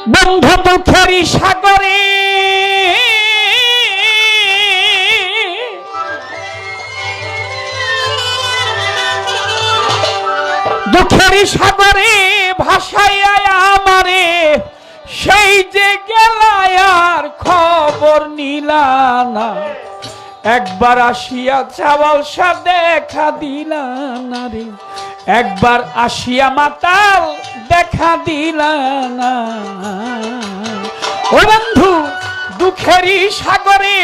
বন্ধু দুঃখেরই সাগরে দুঃখেরই সাগরে ভাসাইয়া আমারে সেই যে গেলায়ার খবর নিলা না একবার আসিয়া চাওয়ালসা দেখা দিলা না রে একবার আসিয়া মাতাল দেখা দিলা না ও বন্ধু দুঃখেরই সাগরে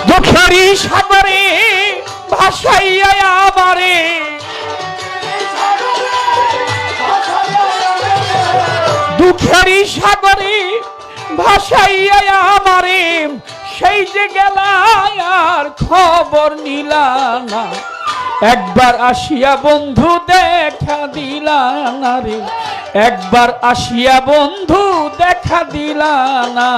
দুঃখেরই সাগরে ভাসাইয়া আমারে দুঃখেরই সাগরে ভাসাইয়া আমারে সেই যে গেলায়ার খবর নিলা না একবার আসিয়া বন্ধু দেখা দিলা না রে একবার আসিয়া বন্ধু দেখা দিলা না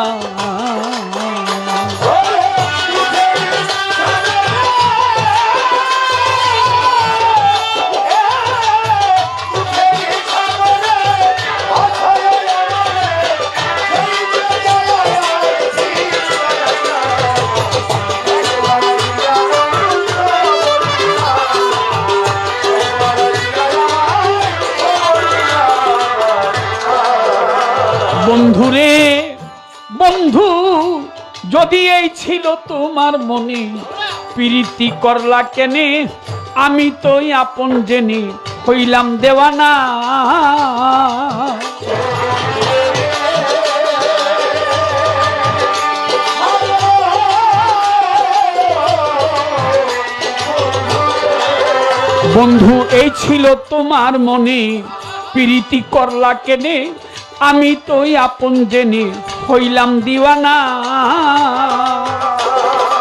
বন্ধুরে বন্ধু যদি এই ছিল তোমার মনে প্রীতি করলা কেনে আমি তো আপন জেনে হইলাম দেওয়ানা বন্ধু এই ছিল তোমার মনে প্রীতি করলা কেনে আমি তো আপন জেনে হইলাম দিওয়ানা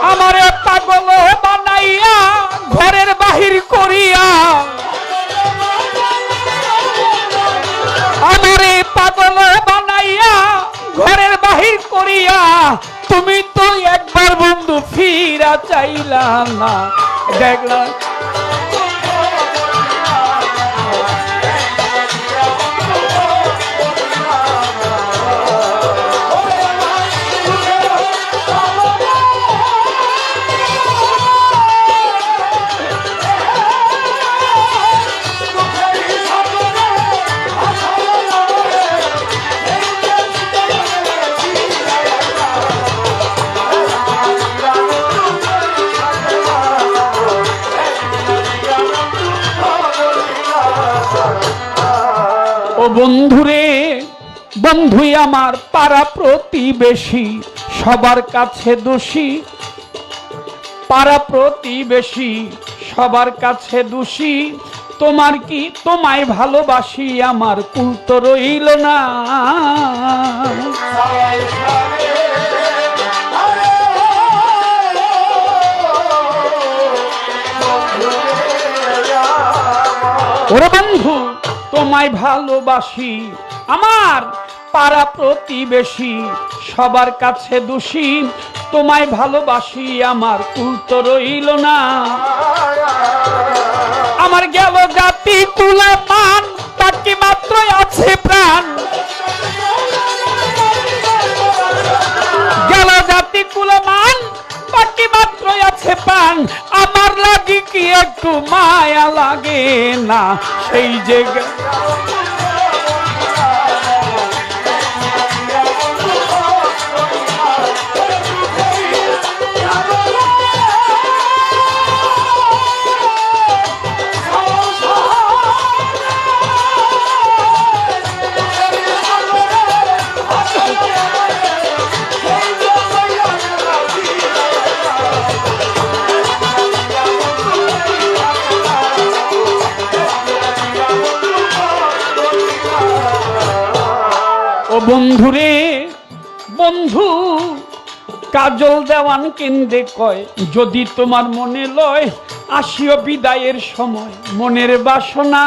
আমারে পাগল বানাইয়া ঘরের বাহির করিয়া আমারে পাগল বানাইয়া ঘরের বাহির করিয়া তুমি তো একবার বন্ধু ফিরা চাইলা না দেখলা ও বন্ধুরে বন্ধুই আমার পাড়া প্রতিবেশী সবার কাছে দোষী পাড়া প্রতিবেশী সবার কাছে দোষী তোমার কি তোমায় ভালোবাসি আমার কুল তো রইল না ওরে বন্ধু তোমায় ভালোবাসি আমার পাড়া প্রতিবেশী সবার কাছে দোষী তোমায় ভালোবাসি আমার কুল তো রইল না আমার গেল জাতি কুলে মান বাকি মাত্র আছে প্রাণ গেল জাতি কুলে মান বাকি মাত্র আছে প্রাণ আমার লাগি কি একটু মায়া লাগে না সেই যে বন্ধুরে বন্ধু কাজল দেওয়ান কেন্দ্রে কয় যদি তোমার মনে লয় আসিও বিদায়ের সময় মনের বাসনা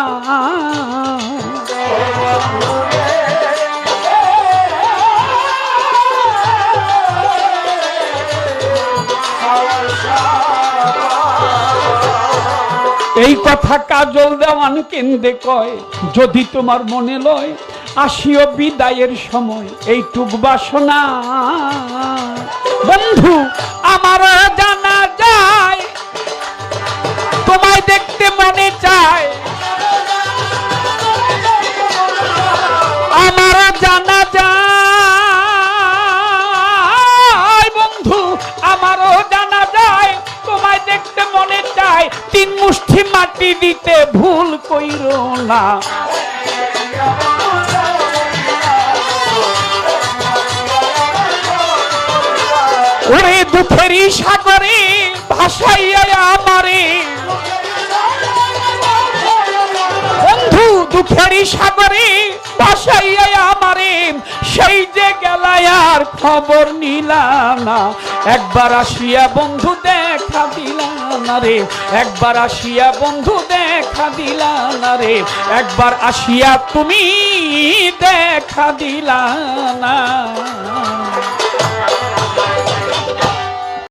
এই কথা কাজল দেওয়ান কেন্দে কয়, যদি তোমার মনে লয় আসিও বিদায়ের সময় এইটুক বাসনা। বন্ধু আমারও জানা যায়, তোমায় দেখতে মনে চায়, আমারও জানা যায় বন্ধু, আমারও জানা যায়, তোমায় দেখতে মনে চায়, তিন মুষ্টি মাটি দিতে ভুল কইরো না। ওরে দুঃখেরই সাগরে ভাসাইয়া আমারে, বন্ধু দুঃখেরই সাগরে ভাসাইয়া আমারে, সেই যে গেলায় আর খবর নিলা না। একবার আসিয়া বন্ধু দেখা দিলা না রে, একবার আসিয়া বন্ধু দেখা দিলা না রে, একবার আসিয়া তুমি দেখা দিলা না।